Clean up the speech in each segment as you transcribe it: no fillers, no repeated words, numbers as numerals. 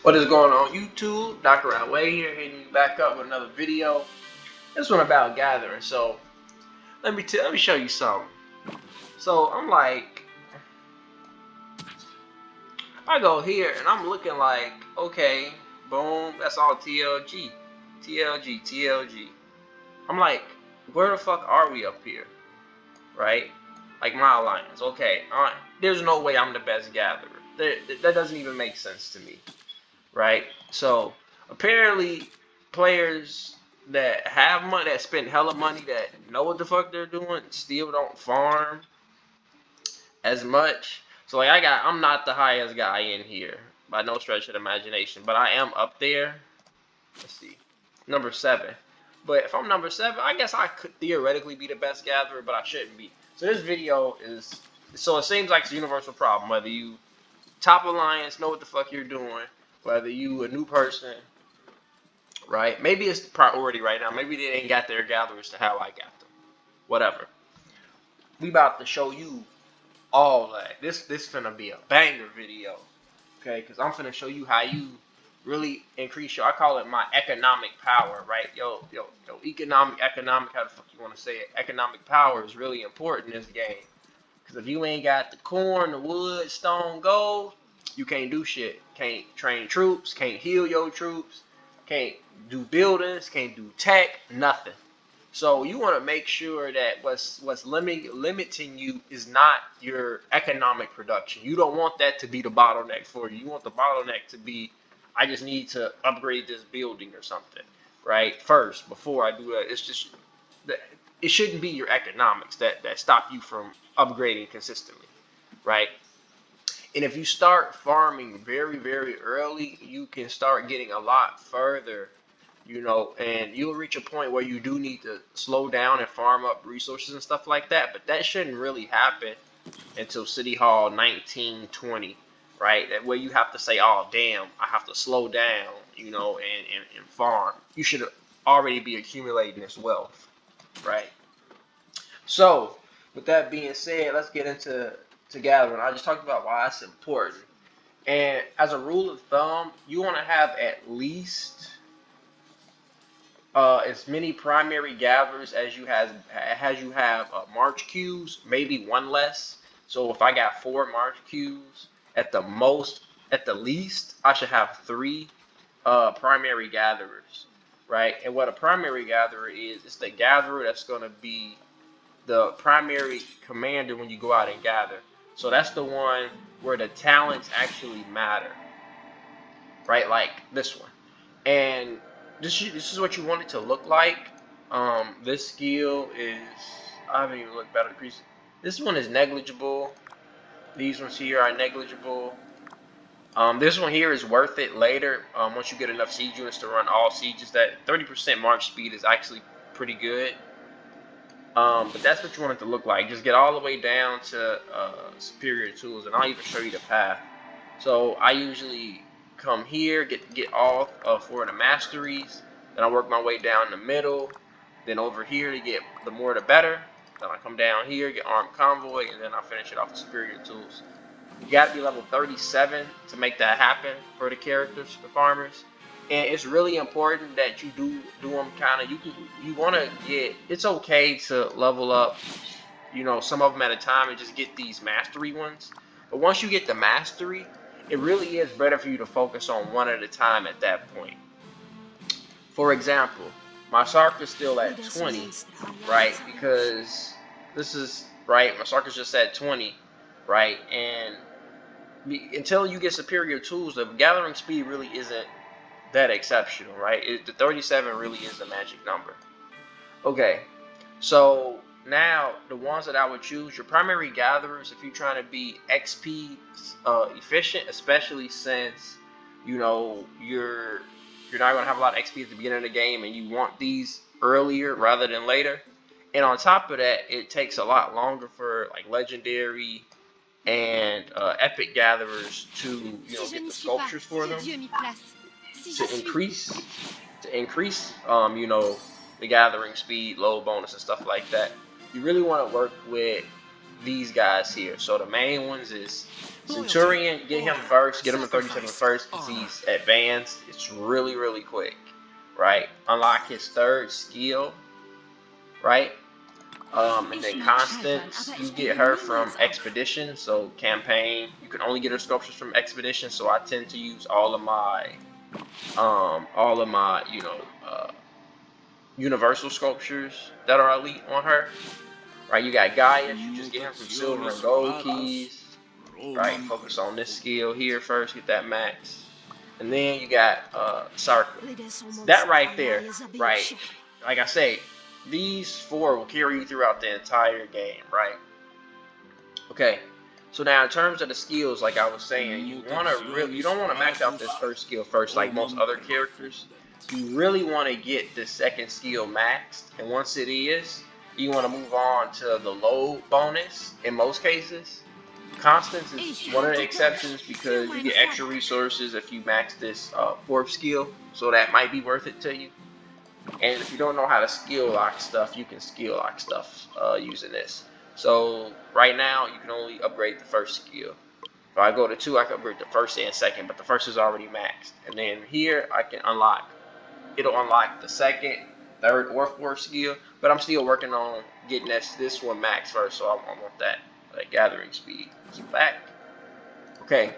What is going on YouTube? Dr. Way here, hitting you back up with another video. This one about gathering. So let me show you something. So I'm like, I go here and I'm looking like, okay, boom, that's all TLG, TLG, TLG. I'm like, where the fuck are we up here, right? Like my alliance. Okay, there's no way I'm the best gatherer. That doesn't even make sense to me. Right? So apparently players that have money, that spend hella money, that know what the fuck they're doing, still don't farm as much. So like I'm not the highest guy in here by no stretch of the imagination, but I am up there. Let's see, number 7. But if I'm number 7, I guess I could theoretically be the best gatherer, but I shouldn't be. So this video is, so it seems like it's a universal problem, whether you top alliance, know what the fuck you're doing, whether you a new person, right? Maybe it's the priority right now. Maybe they ain't got their gatherers to how I got them. Whatever. We about to show you all that. This finna be a banger video, okay? Because I'm finna show you how you really increase your, I call it my economic power, right? Yo, economic, how the fuck you want to say it? Economic power is really important in this game. Because if you ain't got the corn, the wood, stone, gold, you can't do shit. Can't train troops, can't heal your troops, can't do buildings, can't do tech, nothing. So you want to make sure that what's limiting you is not your economic production. You don't want that to be the bottleneck for you. You want the bottleneck to be, I just need to upgrade this building or something, right? First, before I do that, it's just, it shouldn't be your economics that stop you from upgrading consistently, right? And if you start farming very, very early, you can start getting a lot further, and you'll reach a point where you do need to slow down and farm up resources and stuff like that. But that shouldn't really happen until City Hall 1920, right? That way you have to say, oh, damn, I have to slow down, and farm. You should already be accumulating this wealth, right? So, with that being said, let's get into gathering. I just talked about why it's important. And as a rule of thumb, you want to have at least as many primary gatherers as you have march queues, maybe one less. So if I got 4 march queues, at the least, I should have 3 primary gatherers, right? And what a primary gatherer is, it's the gatherer that's going to be the primary commander when you go out and gather. So that's the one where the talents actually matter, right? Like this one. And this is what you want it to look like. This skill is, I haven't even looked at it. This one is negligible. These ones here are negligible. This one here is worth it later. Once you get enough siege units to run all sieges, that 30% march speed is actually pretty good. But that's what you want it to look like. Just get all the way down to superior tools, and I'll even show you the path. So I usually come here, get all 4 of the masteries, then I work my way down the middle, then over here to get the more the better. Then I come down here, get armed convoy, and then I finish it off with superior tools. You got to be level 37 to make that happen for the characters, the farmers. And it's really important that you do them kind of, you want to get, it's okay to level up, some of them at a time and just get these mastery ones. But once you get the mastery, it really is better for you to focus on one at a time at that point. For example, my Sark is still at 20, right? Because this is, right, my Sark is just at 20, right? And until you get superior tools, the gathering speed really isn't that exceptional, right? The 37 really is the magic number. Okay, so now the ones that I would choose, your primary gatherers, if you're trying to be XP efficient, especially since you're not going to have a lot of XP at the beginning of the game, and you want these earlier rather than later. And on top of that, it takes a lot longer for like legendary and epic gatherers to get the sculptures for them to increase the gathering speed, load bonus, and stuff like that. You really want to work with these guys here. So the main ones is Centurion. Get him first. Get him a 37 first because he's advanced. It's really, really quick, right? Unlock his third skill, right? And then Constance, you get her from Expedition. So campaign, you can only get her sculptures from Expedition. So I tend to use all of my, universal sculptures that are elite on her. Right, you got Gaius, you just get him from silver and gold keys. Right, focus on this skill here first, get that max. And then you got Sarka. That right there, right, like I say, these four will carry you throughout the entire game, right? Okay, so now in terms of the skills, like I was saying, you don't want to max out this first skill first, like most other characters. You really want to get the second skill maxed, and once it is, you want to move on to the load bonus. In most cases, Constance is one of the exceptions because you get extra resources if you max this fourth skill, so that might be worth it to you. And if you don't know how to skill lock stuff, you can skill lock stuff using this. So right now, you can only upgrade the first skill. If I go to 2, I can upgrade the first and second, but the first is already maxed. And then here, I can unlock. It'll unlock the second, third, or fourth skill, but I'm still working on getting this one maxed first, so I want that gathering speed. So back. Okay.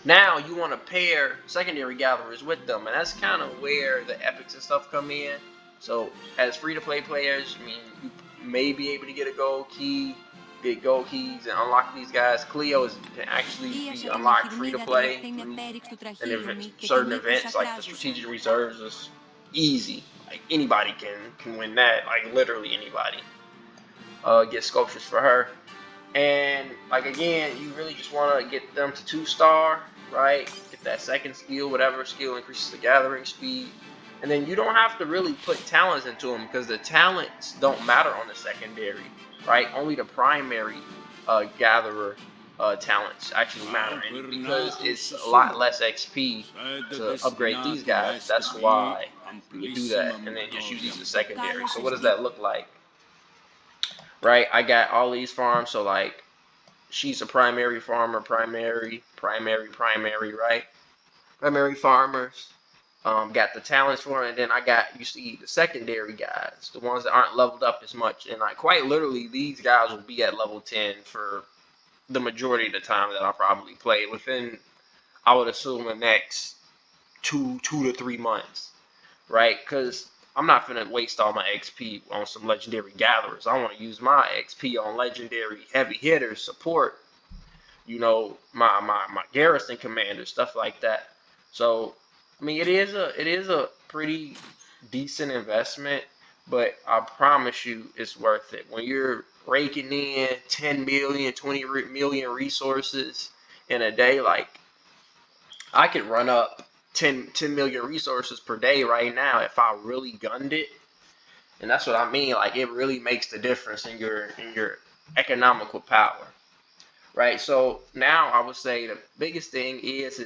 Now you want to pair secondary gatherers with them, and that's kind of where the epics and stuff come in. So as free-to-play players, I mean, you may be able to get a gold key, get gold keys, and unlock these guys. Cleo's can actually be unlocked free-to-play through certain events, like the strategic reserves is easy. Like anybody can win that, like literally anybody. Get sculptures for her. And like again, you really just want to get them to 2-star, right? Get that second skill, whatever skill increases the gathering speed. And then you don't have to really put talents into them because the talents don't matter on the secondary, right? Only the primary gatherer talents actually matter because it's a lot less XP to upgrade these guys. That's why you do that, and then just use these as secondary. So what does that look like? Right, I got all these farms, so like she's a primary farmer, primary, right? Primary farmers, got the talents for it, and then I got, you see, the secondary guys, the ones that aren't leveled up as much, and like quite literally, these guys will be at level 10 for the majority of the time that I probably play within, I would assume, the next two to 3 months, right? Because I'm not gonna waste all my XP on some legendary gatherers. I want to use my XP on legendary heavy hitters, support, my garrison commanders, stuff like that. So, I mean, it is a pretty decent investment, but I promise you, it's worth it. When you're raking in 10 million, 20 million resources in a day, like I could run up 10 million resources per day right now if I really gunned it. And that's what I mean. Like, it really makes the difference in your economical power, right? So now I would say the biggest thing is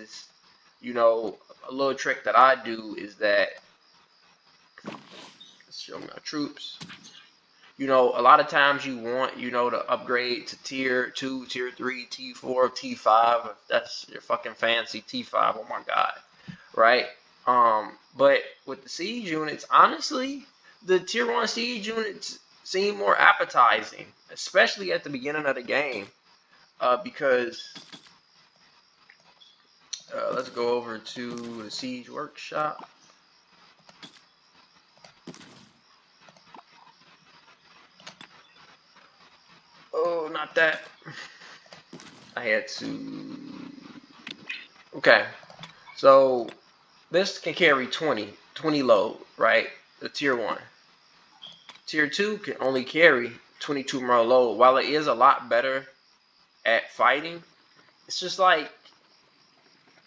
a little trick that I do is that, let's show my troops. A lot of times you want, to upgrade to tier 2, tier 3, T4, T5. If that's your fucking fancy T5, oh my god, right? But with the siege units, honestly, the tier 1 siege units seem more appetizing, especially at the beginning of the game, because let's go over to the siege workshop. Oh, not that. I had to. Okay, so this can carry 20 load, right? The tier 1. Tier 2 can only carry 22 more load. While it is a lot better at fighting, it's just like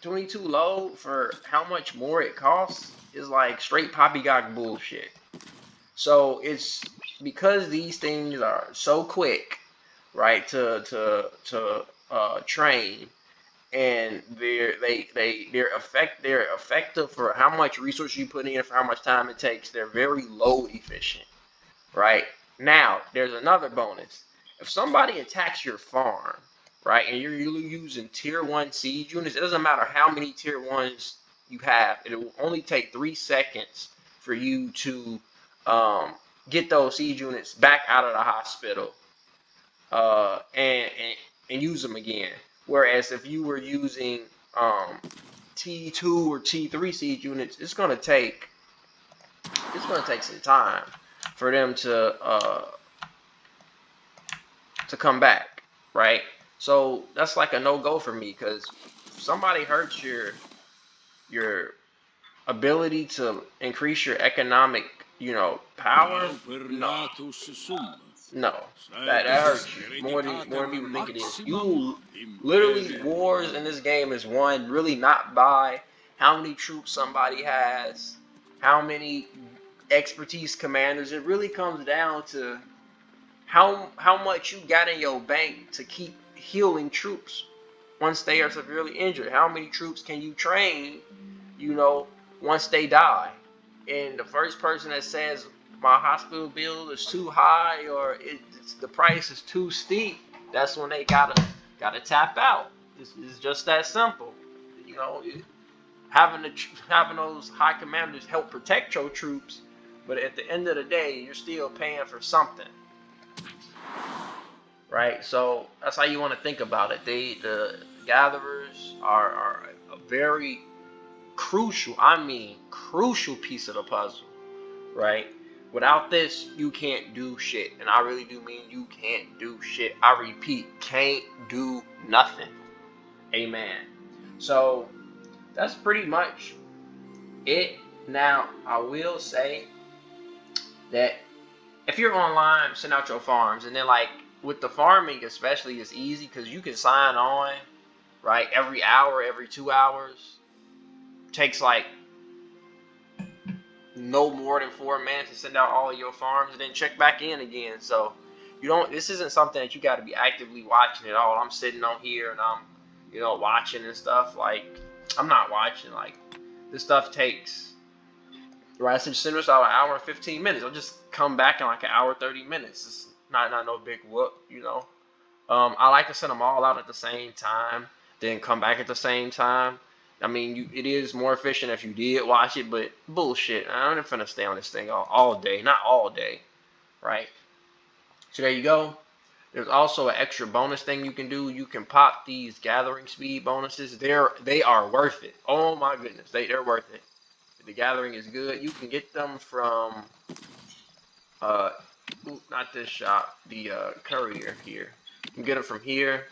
22 load for how much more it costs is like straight poppycock bullshit. So it's because these things are so quick, right, to train, and they're effective for how much resources you put in, for how much time it takes. They're very load efficient, right? Now there's another bonus. if somebody attacks your farm, right, and you're using tier 1 siege units, it doesn't matter how many tier 1s you have. It will only take 3 seconds for you to get those siege units back out of the hospital and use them again. Whereas if you were using T2 or T3 siege units, it's gonna take some time for them to come back, right? So that's like a no-go for me, because if somebody hurts your ability to increase your economic, power, no, that hurts you more than people think it is. You literally, wars in this game is won really not by how many troops somebody has, how many expertise commanders. It really comes down to how much you got in your bank to keep healing troops once they are severely injured. How many troops can you train, once they die? And the first person that says my hospital bill is too high or the price is too steep, that's when they gotta tap out. It's just that simple. Having those high commanders help protect your troops, but at the end of the day, you're still paying for something. Right, so that's how you want to think about it. The gatherers are a very crucial, crucial piece of the puzzle, right? Without this, you can't do shit, and I really do mean you can't do shit. I repeat, can't do nothing. Amen. So that's pretty much it. Now, I will say that if you're online, send out your farms, and then with the farming especially, it's easy because you can sign on, right? Every hour, every 2 hours, takes no more than 4 minutes to send out all of your farms, and then check back in again. So this isn't something that you got to be actively watching at all. I'm sitting on here and I'm watching and stuff. I'm not watching. This stuff takes, right, so send us out an hour and 15 minutes. I'll just come back in an hour 30 minutes. It's not no big whoop. I like to send them all out at the same time, then come back at the same time. I mean, it is more efficient if you did watch it, but bullshit. I'm not finna stay on this thing all day. Not all day, right? So there you go. There's also an extra bonus thing you can do. You can pop these gathering speed bonuses. They are worth it. Oh my goodness, they're worth it. The gathering is good. You can get them from not this shop, the courier here. You can get them from here.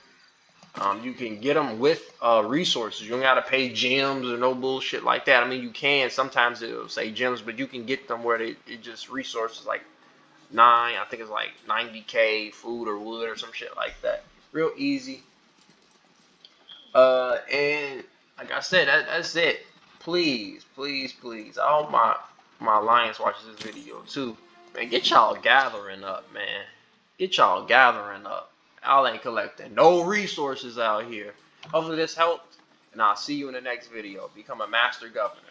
You can get them with resources. You don't gotta pay gems or no bullshit like that. I mean, you can. Sometimes it'll say gems, but you can get them where it just resources like 9. I think it's like 90k food or wood or some shit like that. Real easy. And like I said, that's it. Please, please, please. I hope my alliance watches this video too. Man, get y'all gathering up, man. Get y'all gathering up. Y'all ain't collecting no resources out here. Hopefully this helped, and I'll see you in the next video. Become a master governor.